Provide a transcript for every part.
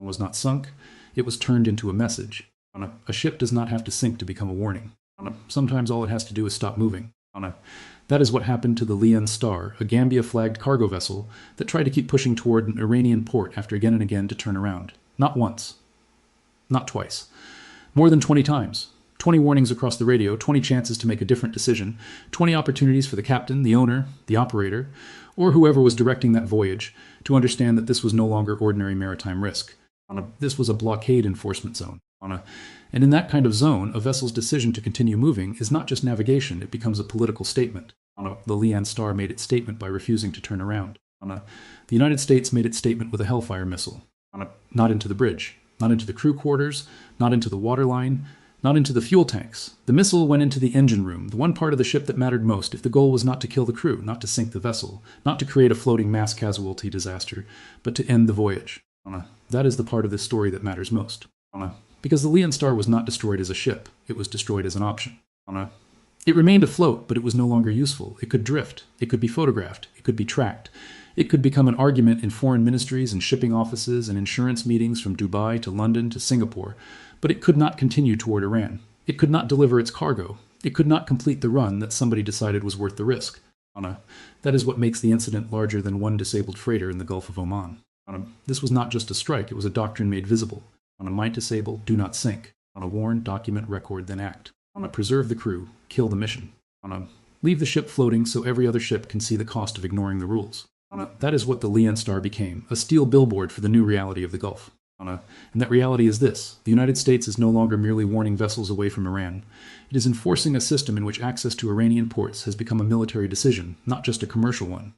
was not sunk, it was turned into a message. A ship does not have to sink to become a warning. Sometimes all it has to do is stop moving. That is what happened to the Lion Star, a Gambia-flagged cargo vessel that tried to keep pushing toward an Iranian port after again and again to turn around. Not once. Not twice. More than 20 times. 20 warnings across the radio, 20 chances to make a different decision, 20 opportunities for the captain, the owner, the operator, or whoever was directing that voyage to understand that this was no longer ordinary maritime risk. This was a blockade enforcement zone. And in that kind of zone, a vessel's decision to continue moving is not just navigation, it becomes a political statement. The Lian Star made its statement by refusing to turn around. The United States made its statement with a Hellfire missile. Not into the bridge, not into the crew quarters, not into the waterline, not into the fuel tanks. The missile went into the engine room, the one part of the ship that mattered most if the goal was not to kill the crew, not to sink the vessel, not to create a floating mass casualty disaster, but to end the voyage. That is the part of this story that matters most. Because the Lian Star was not destroyed as a ship, it was destroyed as an option. It remained afloat, but it was no longer useful. It could drift, it could be photographed, it could be tracked. It could become an argument in foreign ministries and shipping offices and insurance meetings from Dubai to London to Singapore, but it could not continue toward Iran. It could not deliver its cargo. It could not complete the run that somebody decided was worth the risk. That is what makes the incident larger than one disabled freighter in the Gulf of Oman. This was not just a strike, it was a doctrine made visible. Might disable, do not sink. Warn, document, record, then act. Preserve the crew, kill the mission. Leave the ship floating so every other ship can see the cost of ignoring the rules. That is what the Lian Star became, a steel billboard for the new reality of the Gulf. And that reality is this: the United States is no longer merely warning vessels away from Iran. It is enforcing a system in which access to Iranian ports has become a military decision, not just a commercial one.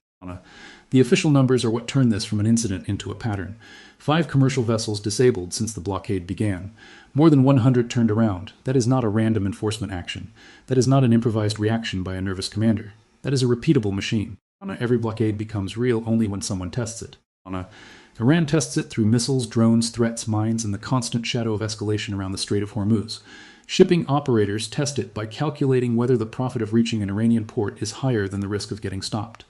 The official numbers are what turn this from an incident into a pattern. 5 commercial vessels disabled since the blockade began. More than 100 turned around. That is not a random enforcement action. That is not an improvised reaction by a nervous commander. That is a repeatable machine. Every blockade becomes real only when someone tests it. Iran tests it through missiles, drones, threats, mines, and the constant shadow of escalation around the Strait of Hormuz. Shipping operators test it by calculating whether the profit of reaching an Iranian port is higher than the risk of getting stopped.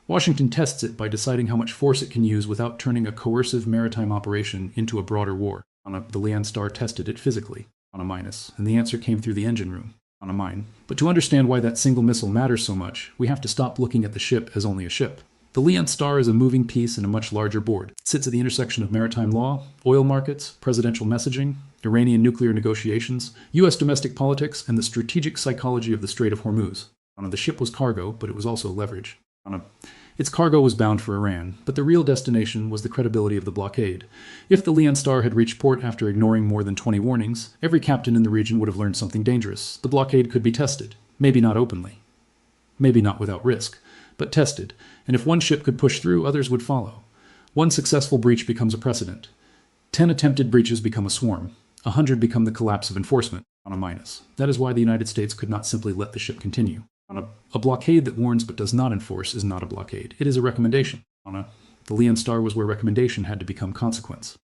Washington tests it by deciding how much force it can use without turning a coercive maritime operation into a broader war. The Lian Star tested it physically, and the answer came through the engine room, on a mine. But to understand why that single missile matters so much, we have to stop looking at the ship as only a ship. The Lian Star is a moving piece in a much larger board. It sits at the intersection of maritime law, oil markets, presidential messaging, Iranian nuclear negotiations, U.S. domestic politics, and the strategic psychology of the Strait of Hormuz. The ship was cargo, but it was also leverage. Its cargo was bound for Iran, but the real destination was the credibility of the blockade. If the Lian Star had reached port after ignoring more than 20 warnings, every captain in the region would have learned something dangerous. The blockade could be tested. Maybe not openly. Maybe not without risk, but tested. And if one ship could push through, others would follow. One successful breach becomes a precedent. 10 attempted breaches become a swarm. 100 become the collapse of enforcement, on a minus. That is why the United States could not simply let the ship continue. A blockade that warns but does not enforce is not a blockade. It is a recommendation. The Lian Star was where recommendation had to become consequence.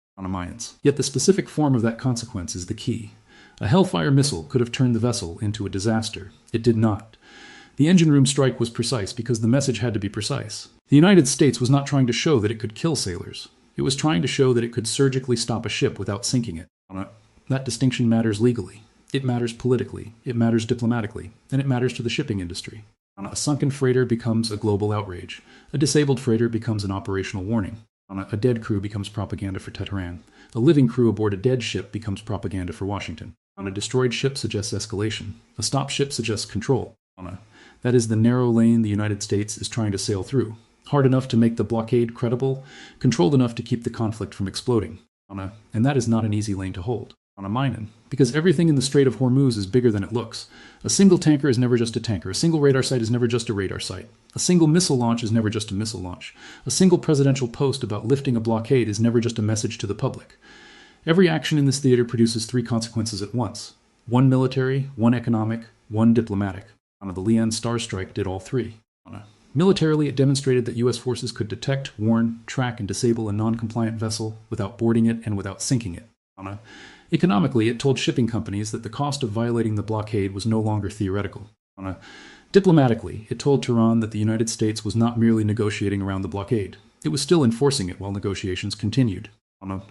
Yet the specific form of that consequence is the key. A Hellfire missile could have turned the vessel into a disaster. It did not. The engine room strike was precise because the message had to be precise. The United States was not trying to show that it could kill sailors. It was trying to show that it could surgically stop a ship without sinking it. That distinction matters legally. It matters politically, it matters diplomatically, and it matters to the shipping industry. A sunken freighter becomes a global outrage. A disabled freighter becomes an operational warning. A dead crew becomes propaganda for Tehran. A living crew aboard a dead ship becomes propaganda for Washington. A destroyed ship suggests escalation. A stopped ship suggests control. That is the narrow lane the United States is trying to sail through. Hard enough to make the blockade credible, controlled enough to keep the conflict from exploding. And that is not an easy lane to hold. Because everything in the Strait of Hormuz is bigger than it looks. A single tanker is never just a tanker. A single radar site is never just a radar site. A single missile launch is never just a missile launch. A single presidential post about lifting a blockade is never just a message to the public. Every action in this theater produces 3 consequences at once. One military, one economic, one diplomatic. The Lian Star strike did all 3. Militarily, it demonstrated that U.S. forces could detect, warn, track, and disable a non-compliant vessel without boarding it and without sinking it. Economically, it told shipping companies that the cost of violating the blockade was no longer theoretical. Diplomatically, it told Tehran that the United States was not merely negotiating around the blockade. It was still enforcing it while negotiations continued.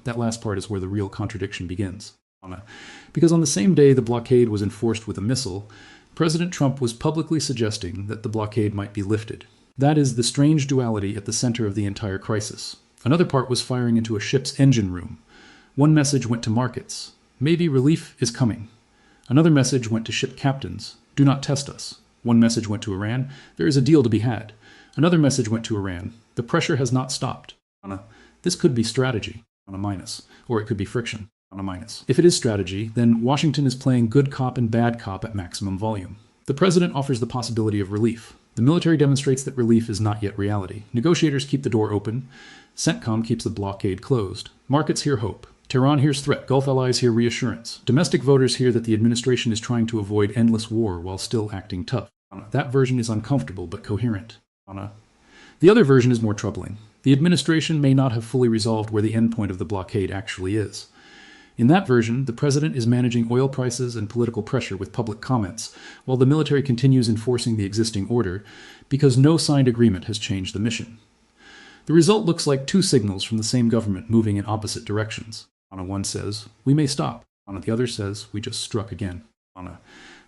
That last part is where the real contradiction begins. Because on the same day the blockade was enforced with a missile, President Trump was publicly suggesting that the blockade might be lifted. That is the strange duality at the center of the entire crisis. Another part was firing into a ship's engine room. One message went to markets. Maybe relief is coming. Another message went to ship captains. Do not test us. One message went to Iran. There is a deal to be had. Another message went to Iran. The pressure has not stopped. This could be strategy, on a minus, or it could be friction, on a minus. If it is strategy, then Washington is playing good cop and bad cop at maximum volume. The president offers the possibility of relief. The military demonstrates that relief is not yet reality. Negotiators keep the door open. CENTCOM keeps the blockade closed. Markets hear hope. Tehran hears threat. Gulf allies hear reassurance. Domestic voters hear that the administration is trying to avoid endless war while still acting tough. That version is uncomfortable but coherent. The other version is more troubling. The administration may not have fully resolved where the endpoint of the blockade actually is. In that version, the president is managing oil prices and political pressure with public comments, while the military continues enforcing the existing order because no signed agreement has changed the mission. The result looks like two signals from the same government moving in opposite directions. One says, we may stop. The other says, we just struck again.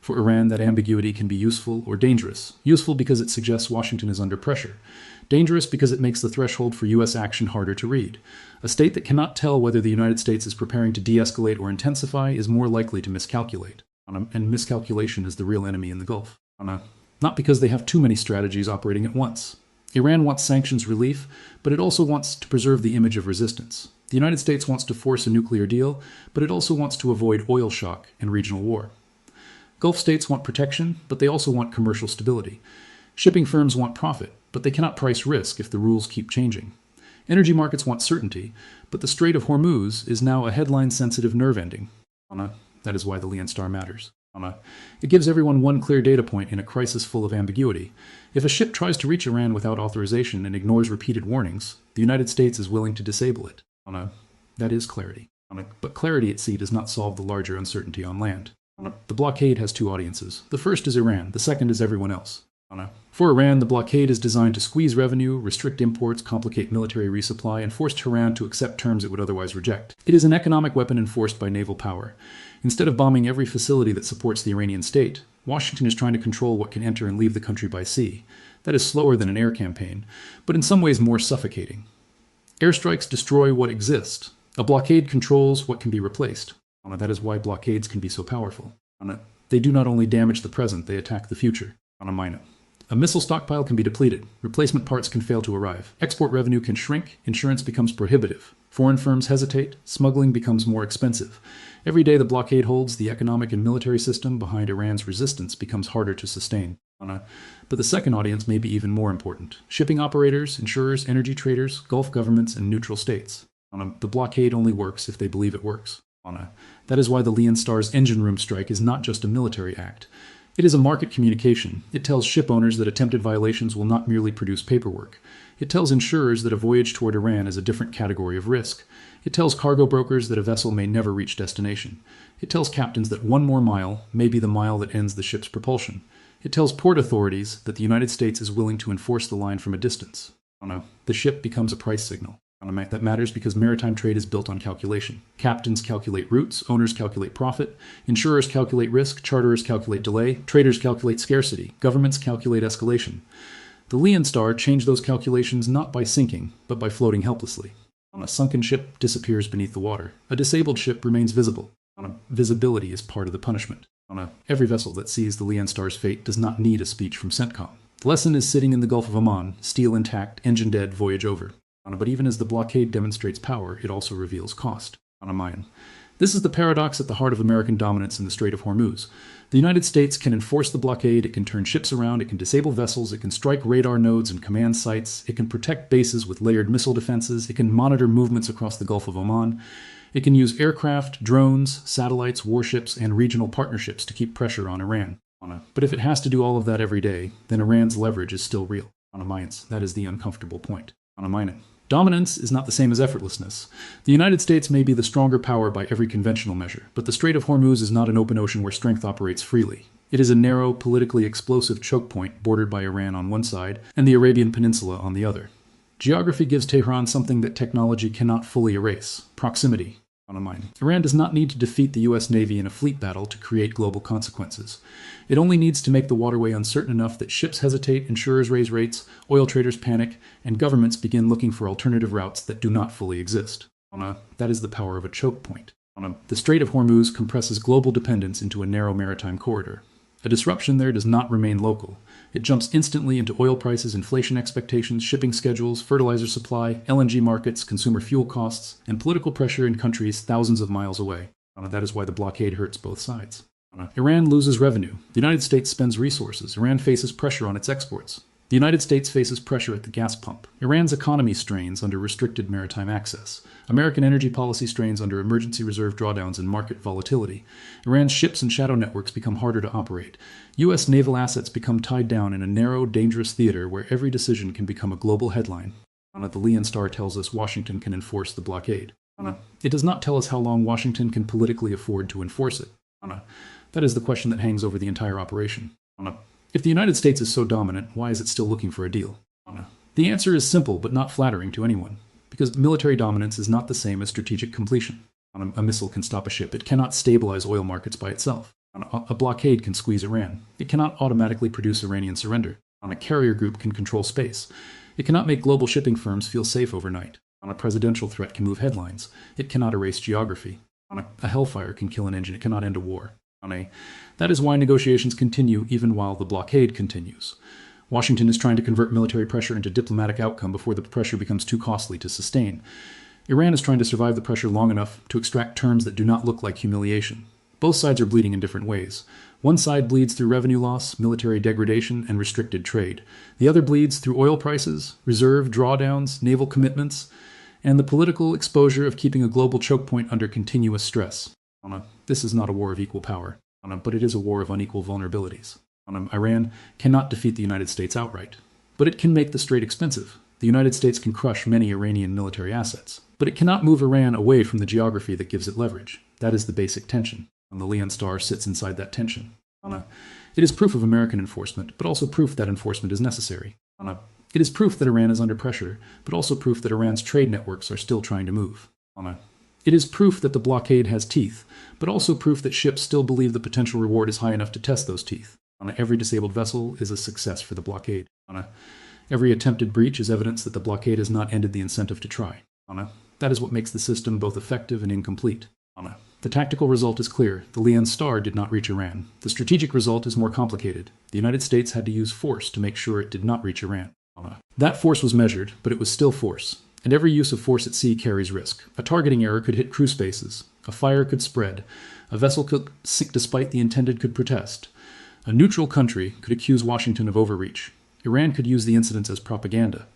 For Iran, that ambiguity can be useful or dangerous. Useful because it suggests Washington is under pressure. Dangerous because it makes the threshold for U.S. action harder to read. A state that cannot tell whether the United States is preparing to de-escalate or intensify is more likely to miscalculate. And miscalculation is the real enemy in the Gulf. Not because they have too many strategies operating at once. Iran wants sanctions relief, but it also wants to preserve the image of resistance. The United States wants to force a nuclear deal, but it also wants to avoid oil shock and regional war. Gulf states want protection, but they also want commercial stability. Shipping firms want profit, but they cannot price risk if the rules keep changing. Energy markets want certainty, but the Strait of Hormuz is now a headline-sensitive nerve ending. That is why the Lian Star matters. It gives everyone one clear data point in a crisis full of ambiguity. If a ship tries to reach Iran without authorization and ignores repeated warnings, the United States is willing to disable it. That is clarity. But clarity at sea does not solve the larger uncertainty on land. The blockade has two audiences. The first is Iran, the second is everyone else. For Iran, the blockade is designed to squeeze revenue, restrict imports, complicate military resupply, and force Tehran to accept terms it would otherwise reject. It is an economic weapon enforced by naval power. Instead of bombing every facility that supports the Iranian state, Washington is trying to control what can enter and leave the country by sea. That is slower than an air campaign, but in some ways more suffocating. Airstrikes destroy what exists. A blockade controls what can be replaced. That is why blockades can be so powerful. They do not only damage the present, they attack the future. A missile stockpile can be depleted. Replacement parts can fail to arrive. Export revenue can shrink. Insurance becomes prohibitive. Foreign firms hesitate. Smuggling becomes more expensive. Every day the blockade holds, the economic and military system behind Iran's resistance becomes harder to sustain. But the second audience may be even more important. Shipping operators, insurers, energy traders, Gulf governments, and neutral states. The blockade only works if they believe it works. That is why the Lian Star's engine room strike is not just a military act. It is a market communication. It tells ship owners that attempted violations will not merely produce paperwork. It tells insurers that a voyage toward Iran is a different category of risk. It tells cargo brokers that a vessel may never reach destination. It tells captains that one more mile may be the mile that ends the ship's propulsion. It tells port authorities that the United States is willing to enforce the line from a distance. The ship becomes a price signal. That matters because maritime trade is built on calculation. Captains calculate routes, owners calculate profit, insurers calculate risk, charterers calculate delay, traders calculate scarcity, governments calculate escalation. The Lian Star changed those calculations not by sinking, but by floating helplessly. A sunken ship disappears beneath the water. A disabled ship remains visible. Visibility is part of the punishment. Every vessel that sees the Lian Star's fate does not need a speech from CENTCOM. The lesson is sitting in the Gulf of Oman, steel intact, engine dead, voyage over. But even as the blockade demonstrates power, it also reveals cost. This is the paradox at the heart of American dominance in the Strait of Hormuz. The United States can enforce the blockade, it can turn ships around, it can disable vessels, it can strike radar nodes and command sites, it can protect bases with layered missile defenses, it can monitor movements across the Gulf of Oman, it can use aircraft, drones, satellites, warships, and regional partnerships to keep pressure on Iran. But if it has to do all of that every day, then Iran's leverage is still real. That is the uncomfortable point. Dominance is not the same as effortlessness. The United States may be the stronger power by every conventional measure, but the Strait of Hormuz is not an open ocean where strength operates freely. It is a narrow, politically explosive choke point bordered by Iran on one side and the Arabian Peninsula on the other. Geography gives Tehran something that technology cannot fully erase: proximity. Iran does not need to defeat the US Navy in a fleet battle to create global consequences. It only needs to make the waterway uncertain enough that ships hesitate, insurers raise rates, oil traders panic, and governments begin looking for alternative routes that do not fully exist. That is the power of a choke point. The Strait of Hormuz compresses global dependence into a narrow maritime corridor. A disruption there does not remain local. It jumps instantly into oil prices, inflation expectations, shipping schedules, fertilizer supply, LNG markets, consumer fuel costs, and political pressure in countries thousands of miles away. That is why the blockade hurts both sides. Iran loses revenue. The United States spends resources. Iran faces pressure on its exports. The United States faces pressure at the gas pump. Iran's economy strains under restricted maritime access. American energy policy strains under emergency reserve drawdowns and market volatility. Iran's ships and shadow networks become harder to operate. U.S. naval assets become tied down in a narrow, dangerous theater where every decision can become a global headline. The Lian Star tells us Washington can enforce the blockade. It does not tell us how long Washington can politically afford to enforce it. That is the question that hangs over the entire operation. If the United States is so dominant, why is it still looking for a deal? The answer is simple but not flattering to anyone, because military dominance is not the same as strategic completion. A missile can stop a ship. It cannot stabilize oil markets by itself. A blockade can squeeze Iran. It cannot automatically produce Iranian surrender. A carrier group can control space. It cannot make global shipping firms feel safe overnight. A presidential threat can move headlines. It cannot erase geography. A hellfire can kill an engine. It cannot end a war. That is why negotiations continue even while the blockade continues. Washington is trying to convert military pressure into diplomatic outcome before the pressure becomes too costly to sustain. Iran is trying to survive the pressure long enough to extract terms that do not look like humiliation. Both sides are bleeding in different ways. One side bleeds through revenue loss, military degradation, and restricted trade. The other bleeds through oil prices, reserve drawdowns, naval commitments, and the political exposure of keeping a global choke point under continuous stress. This is not a war of equal power, but it is a war of unequal vulnerabilities. Iran cannot defeat the United States outright, but it can make the strait expensive. The United States can crush many Iranian military assets, but it cannot move Iran away from the geography that gives it leverage. That is the basic tension, and the Lian Star sits inside that tension. It is proof of American enforcement, but also proof that enforcement is necessary. It is proof that Iran is under pressure, but also proof that Iran's trade networks are still trying to move. It is proof that the blockade has teeth, but also proof that ships still believe the potential reward is high enough to test those teeth. Every disabled vessel is a success for the blockade. Every attempted breach is evidence that the blockade has not ended the incentive to try. That is what makes the system both effective and incomplete. The tactical result is clear. The Lian Star did not reach Iran. The strategic result is more complicated. The United States had to use force to make sure it did not reach Iran. That force was measured, but it was still force. And every use of force at sea carries risk. A targeting error could hit crew spaces. A fire could spread. A vessel could sink despite the intended could protest. A neutral country could accuse Washington of overreach. Iran could use the incidents as propaganda.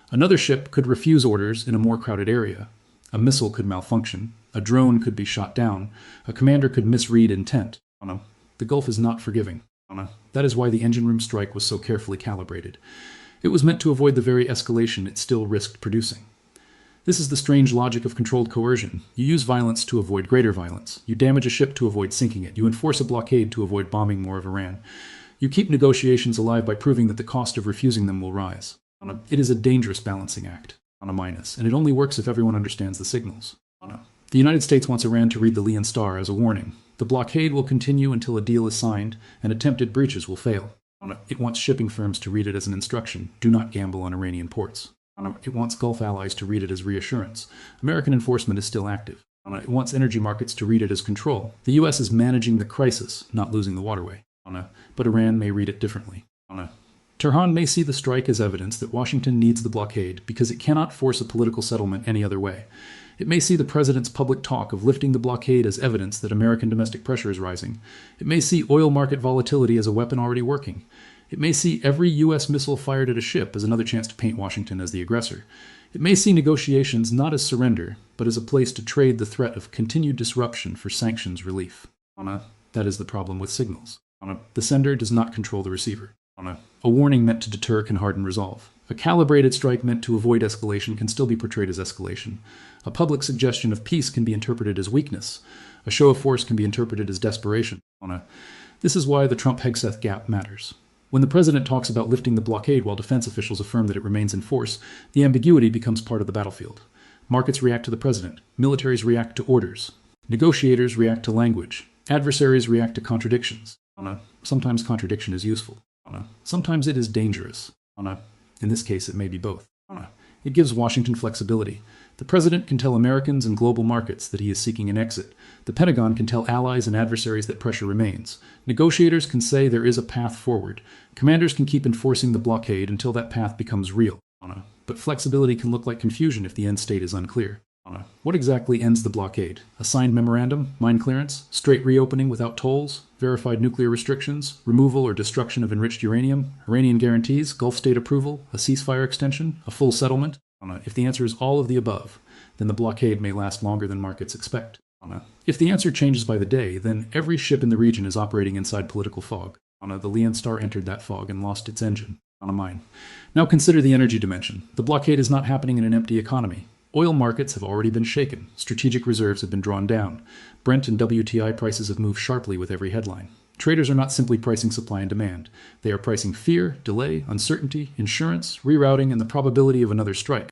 Another ship could refuse orders in a more crowded area. A missile could malfunction. A drone could be shot down. A commander could misread intent. The Gulf is not forgiving. That is why the engine room strike was so carefully calibrated. It was meant to avoid the very escalation it still risked producing. This is the strange logic of controlled coercion. You use violence to avoid greater violence. You damage a ship to avoid sinking it. You enforce a blockade to avoid bombing more of Iran. You keep negotiations alive by proving that the cost of refusing them will rise. It is a dangerous balancing act, and it only works if everyone understands the signals. The United States wants Iran to read the Lian Star as a warning. The blockade will continue until a deal is signed, and attempted breaches will fail. It wants shipping firms to read it as an instruction: do not gamble on Iranian ports. It wants Gulf allies to read it as reassurance. American enforcement is still active. It wants energy markets to read it as control. The U.S. is managing the crisis, not losing the waterway. But Iran may read it differently. Tehran may see the strike as evidence that Washington needs the blockade because it cannot force a political settlement any other way. It may see the president's public talk of lifting the blockade as evidence that American domestic pressure is rising. It may see oil market volatility as a weapon already working. It may see every U.S. missile fired at a ship as another chance to paint Washington as the aggressor. It may see negotiations not as surrender, but as a place to trade the threat of continued disruption for sanctions relief. That is the problem with signals. The sender does not control the receiver. A warning meant to deter can harden resolve. A calibrated strike meant to avoid escalation can still be portrayed as escalation. A public suggestion of peace can be interpreted as weakness. A show of force can be interpreted as desperation. This is why the Trump-Hegseth gap matters. When the president talks about lifting the blockade while defense officials affirm that it remains in force, the ambiguity becomes part of the battlefield. Markets react to the president. Militaries react to orders. Negotiators react to language. Adversaries react to contradictions. Sometimes contradiction is useful. Sometimes it is dangerous. In this case, it may be both. It gives Washington flexibility. The president can tell Americans and global markets that he is seeking an exit. The Pentagon can tell allies and adversaries that pressure remains. Negotiators can say there is a path forward. Commanders can keep enforcing the blockade until that path becomes real. But flexibility can look like confusion if the end state is unclear. What exactly ends the blockade? A signed memorandum? Mine clearance? Straight reopening without tolls? Verified nuclear restrictions? Removal or destruction of enriched uranium? Iranian guarantees? Gulf state approval? A ceasefire extension? A full settlement? If the answer is all of the above, then the blockade may last longer than markets expect. If the answer changes by the day, then every ship in the region is operating inside political fog. The Leon Star entered that fog and lost its engine. Mine. Now consider the energy dimension. The blockade is not happening in an empty economy. Oil markets have already been shaken. Strategic reserves have been drawn down. Brent and WTI prices have moved sharply with every headline. Traders are not simply pricing supply and demand. They are pricing fear, delay, uncertainty, insurance, rerouting, and the probability of another strike.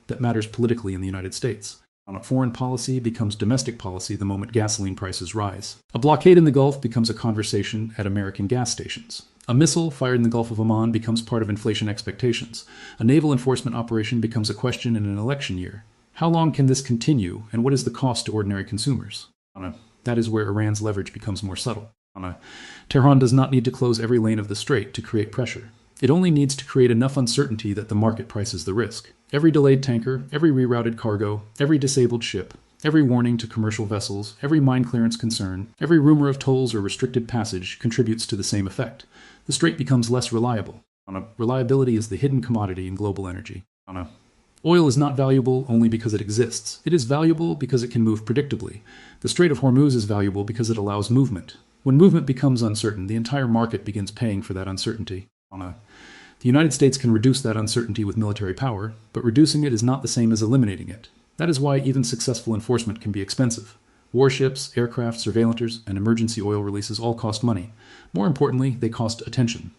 That matters politically in the United States. Foreign policy becomes domestic policy the moment gasoline prices rise. A blockade in the Gulf becomes a conversation at American gas stations. A missile fired in the Gulf of Oman becomes part of inflation expectations. A naval enforcement operation becomes a question in an election year. How long can this continue, and what is the cost to ordinary consumers? That is where Iran's leverage becomes more subtle. Tehran does not need to close every lane of the strait to create pressure. It only needs to create enough uncertainty that the market prices the risk. Every delayed tanker, every rerouted cargo, every disabled ship, every warning to commercial vessels, every mine clearance concern, every rumor of tolls or restricted passage contributes to the same effect. The strait becomes less reliable. Reliability is the hidden commodity in global energy. Oil is not valuable only because it exists. It is valuable because it can move predictably. The Strait of Hormuz is valuable because it allows movement. When movement becomes uncertain, the entire market begins paying for that uncertainty. The United States can reduce that uncertainty with military power, but reducing it is not the same as eliminating it. That is why even successful enforcement can be expensive. Warships, aircraft, surveillanters, and emergency oil releases all cost money. More importantly, they cost attention.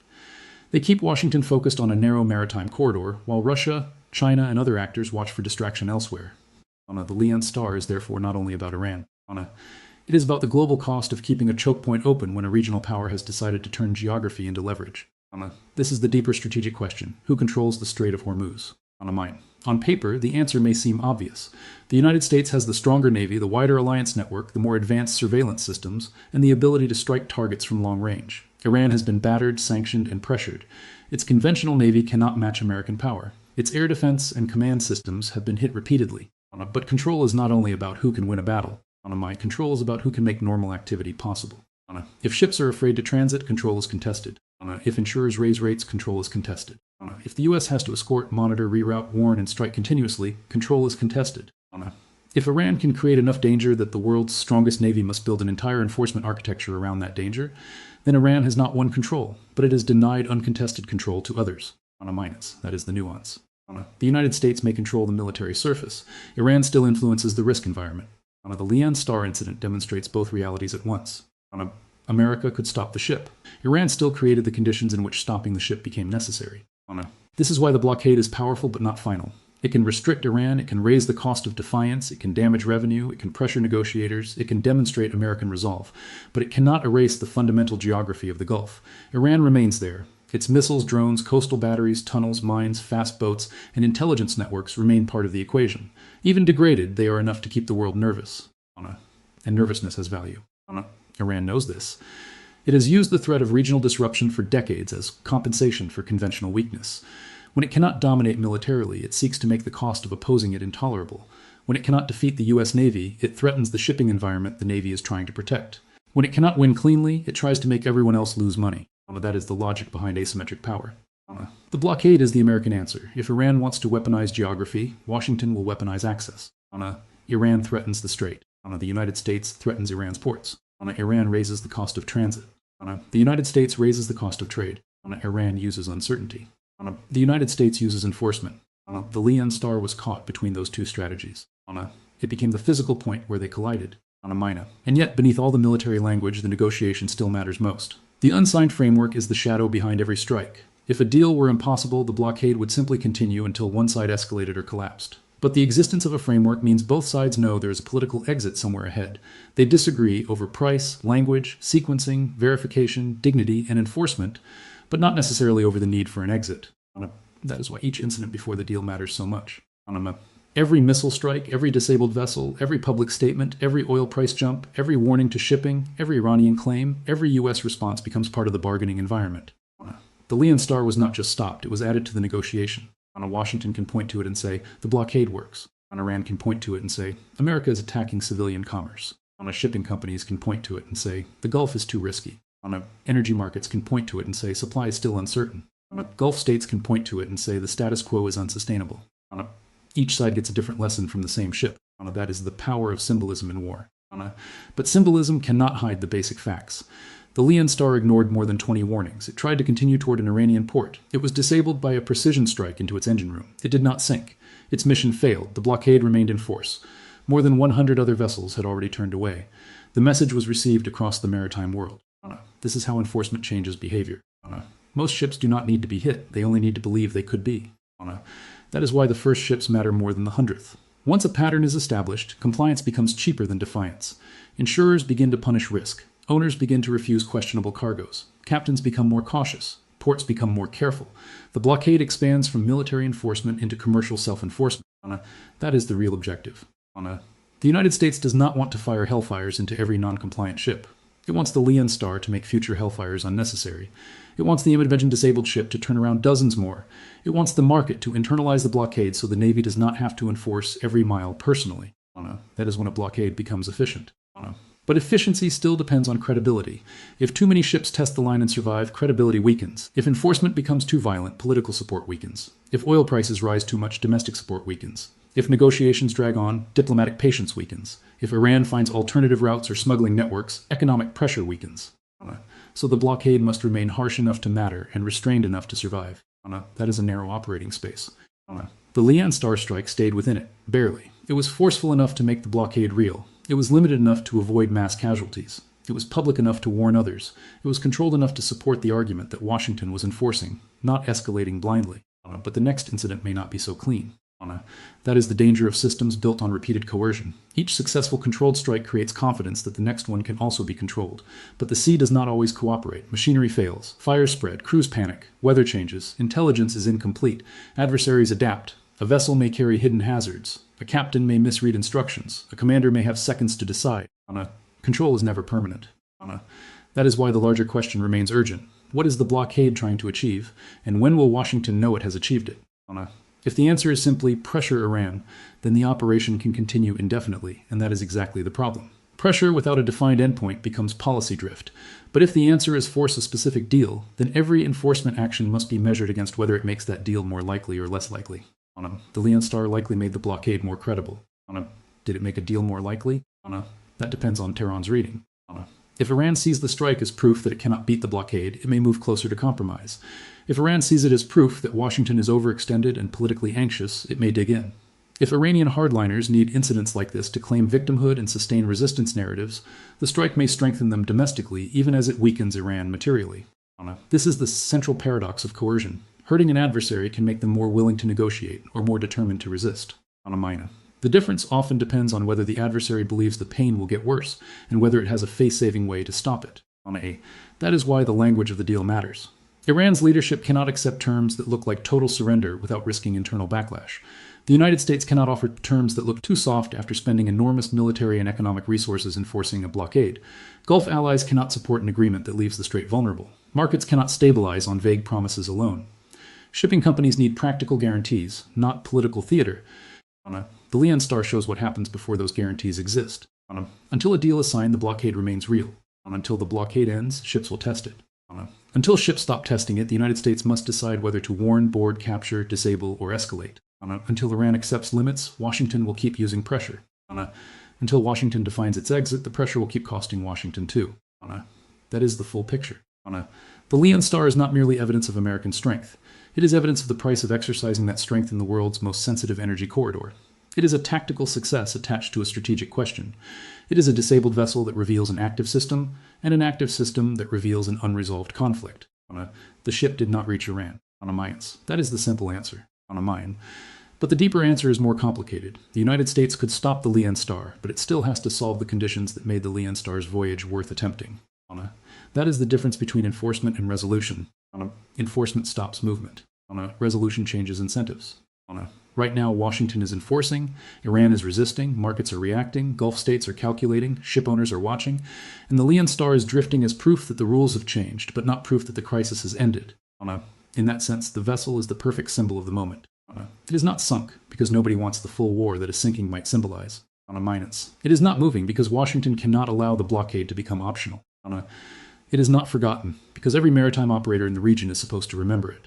They keep Washington focused on a narrow maritime corridor, while Russia, China, and other actors watch for distraction elsewhere. The Leon Star is therefore not only about Iran. It is about the global cost of keeping a choke point open when a regional power has decided to turn geography into leverage. This is the deeper strategic question. Who controls the Strait of Hormuz? On paper, the answer may seem obvious. The United States has the stronger navy, the wider alliance network, the more advanced surveillance systems, and the ability to strike targets from long range. Iran has been battered, sanctioned, and pressured. Its conventional navy cannot match American power. Its air defense and command systems have been hit repeatedly. But control is not only about who can win a battle. Control is about who can make normal activity possible. If ships are afraid to transit, control is contested. If insurers raise rates, control is contested. If the U.S. has to escort, monitor, reroute, warn, and strike continuously, control is contested. If Iran can create enough danger that the world's strongest navy must build an entire enforcement architecture around that danger, then Iran has not won control, but it has denied uncontested control to others. That is the nuance. The United States may control the military surface. Iran still influences the risk environment. The Leon Star incident demonstrates both realities at once. America could stop the ship. Iran still created the conditions in which stopping the ship became necessary. This is why the blockade is powerful but not final. It can restrict Iran, it can raise the cost of defiance, it can damage revenue, it can pressure negotiators, it can demonstrate American resolve, but it cannot erase the fundamental geography of the Gulf. Iran remains there. Its missiles, drones, coastal batteries, tunnels, mines, fast boats, and intelligence networks remain part of the equation. Even degraded, they are enough to keep the world nervous. And nervousness has value. Iran knows this. It has used the threat of regional disruption for decades as compensation for conventional weakness. When it cannot dominate militarily, it seeks to make the cost of opposing it intolerable. When it cannot defeat the U.S. Navy, it threatens the shipping environment the Navy is trying to protect. When it cannot win cleanly, it tries to make everyone else lose money. That is the logic behind asymmetric power. The blockade is the American answer. If Iran wants to weaponize geography, Washington will weaponize access. Iran threatens the strait. The United States threatens Iran's ports. Iran raises the cost of transit. The United States raises the cost of trade. Iran uses uncertainty. The United States uses enforcement. The Leon Star was caught between those two strategies. It became the physical point where they collided. And yet, beneath all the military language, the negotiation still matters most. The unsigned framework is the shadow behind every strike. If a deal were impossible, the blockade would simply continue until one side escalated or collapsed. But the existence of a framework means both sides know there is a political exit somewhere ahead. They disagree over price, language, sequencing, verification, dignity, and enforcement, but not necessarily over the need for an exit. That is why each incident before the deal matters so much. Every missile strike, every disabled vessel, every public statement, every oil price jump, every warning to shipping, every Iranian claim, every U.S. response becomes part of the bargaining environment. The Leon Star was not just stopped, it was added to the negotiation. Washington can point to it and say, the blockade works. Iran can point to it and say, America is attacking civilian commerce. Shipping companies can point to it and say, the Gulf is too risky. Energy markets can point to it and say, supply is still uncertain. Gulf states can point to it and say, the status quo is unsustainable. Each side gets a different lesson from the same ship. That is the power of symbolism in war. But symbolism cannot hide the basic facts. The Leon Star ignored more than 20 warnings. It tried to continue toward an Iranian port. It was disabled by a precision strike into its engine room. It did not sink. Its mission failed. The blockade remained in force. More than 100 other vessels had already turned away. The message was received across the maritime world. This is how enforcement changes behavior. Most ships do not need to be hit. They only need to believe they could be. That is why the first ships matter more than the 100th. Once a pattern is established, compliance becomes cheaper than defiance. Insurers begin to punish risk. Owners begin to refuse questionable cargoes. Captains become more cautious. Ports become more careful. The blockade expands from military enforcement into commercial self-enforcement. That is the real objective. The United States does not want to fire hellfires into every non-compliant ship. It wants the Leon Star to make future hellfires unnecessary. It wants the image disabled ship to turn around dozens more. It wants the market to internalize the blockade so the Navy does not have to enforce every mile personally. That is when a blockade becomes efficient. But efficiency still depends on credibility. If too many ships test the line and survive, credibility weakens. If enforcement becomes too violent, political support weakens. If oil prices rise too much, domestic support weakens. If negotiations drag on, diplomatic patience weakens. If Iran finds alternative routes or smuggling networks, economic pressure weakens. So the blockade must remain harsh enough to matter and restrained enough to survive. That is a narrow operating space. The Leon Star strike stayed within it, barely. It was forceful enough to make the blockade real. It was limited enough to avoid mass casualties. It was public enough to warn others. It was controlled enough to support the argument that Washington was enforcing, not escalating blindly. But the next incident may not be so clean. That is the danger of systems built on repeated coercion. Each successful controlled strike creates confidence that the next one can also be controlled. But the sea does not always cooperate. Machinery fails. Fires spread. Crews panic. Weather changes. Intelligence is incomplete. Adversaries adapt. A vessel may carry hidden hazards. A captain may misread instructions. A commander may have seconds to decide. Control is never permanent. That is why the larger question remains urgent. What is the blockade trying to achieve, and when will Washington know it has achieved it? If the answer is simply pressure Iran, then the operation can continue indefinitely, and that is exactly the problem. Pressure without a defined endpoint becomes policy drift. But if the answer is force a specific deal, then every enforcement action must be measured against whether it makes that deal more likely or less likely. The Leon Star likely made the blockade more credible. Did it make a deal more likely? That depends on Tehran's reading. If Iran sees the strike as proof that it cannot beat the blockade, it may move closer to compromise. If Iran sees it as proof that Washington is overextended and politically anxious, it may dig in. If Iranian hardliners need incidents like this to claim victimhood and sustain resistance narratives, the strike may strengthen them domestically even as it weakens Iran materially. This is the central paradox of coercion. Hurting an adversary can make them more willing to negotiate or more determined to resist. The difference often depends on whether the adversary believes the pain will get worse and whether it has a face-saving way to stop it. That is why the language of the deal matters. Iran's leadership cannot accept terms that look like total surrender without risking internal backlash. The United States cannot offer terms that look too soft after spending enormous military and economic resources enforcing a blockade. Gulf allies cannot support an agreement that leaves the Strait vulnerable. Markets cannot stabilize on vague promises alone. Shipping companies need practical guarantees, not political theater. The Leon Star shows what happens before those guarantees exist. Until a deal is signed, the blockade remains real. Until the blockade ends, ships will test it. Until ships stop testing it, the United States must decide whether to warn, board, capture, disable, or escalate. Until Iran accepts limits, Washington will keep using pressure. Until Washington defines its exit, the pressure will keep costing Washington too. That is the full picture. The Leon Star is not merely evidence of American strength. It is evidence of the price of exercising that strength in the world's most sensitive energy corridor. It is a tactical success attached to a strategic question. It is a disabled vessel that reveals an active system, and an active system that reveals an unresolved conflict. The ship did not reach Iran. That is the simple answer. But the deeper answer is more complicated. The United States could stop the Lian Star, but it still has to solve the conditions that made the Lian Star's voyage worth attempting. That is the difference between enforcement and resolution. Enforcement stops movement. Resolution changes incentives. Right now, Washington is enforcing, Iran is resisting, markets are reacting, Gulf states are calculating, ship owners are watching, and the Lian Star is drifting as proof that the rules have changed, but not proof that the crisis has ended. In that sense, the vessel is the perfect symbol of the moment. It is not sunk, because nobody wants the full war that a sinking might symbolize. It is not moving, because Washington cannot allow the blockade to become optional. It is not forgotten, because every maritime operator in the region is supposed to remember it.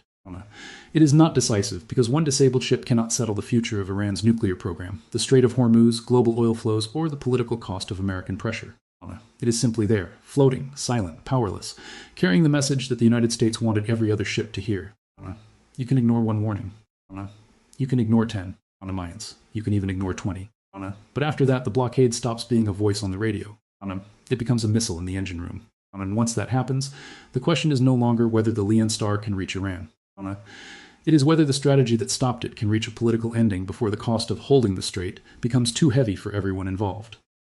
It is not decisive, because one disabled ship cannot settle the future of Iran's nuclear program, the Strait of Hormuz, global oil flows, or the political cost of American pressure. It is simply there, floating, silent, powerless, carrying the message that the United States wanted every other ship to hear. You can ignore one warning. You can ignore 10 Mayans. You can even ignore 20. But after that, the blockade stops being a voice on the radio. It becomes a missile in the engine room. And once that happens, the question is no longer whether the Lian Star can reach Iran. It is whether the strategy that stopped it can reach a political ending before the cost of holding the strait becomes too heavy for everyone involved.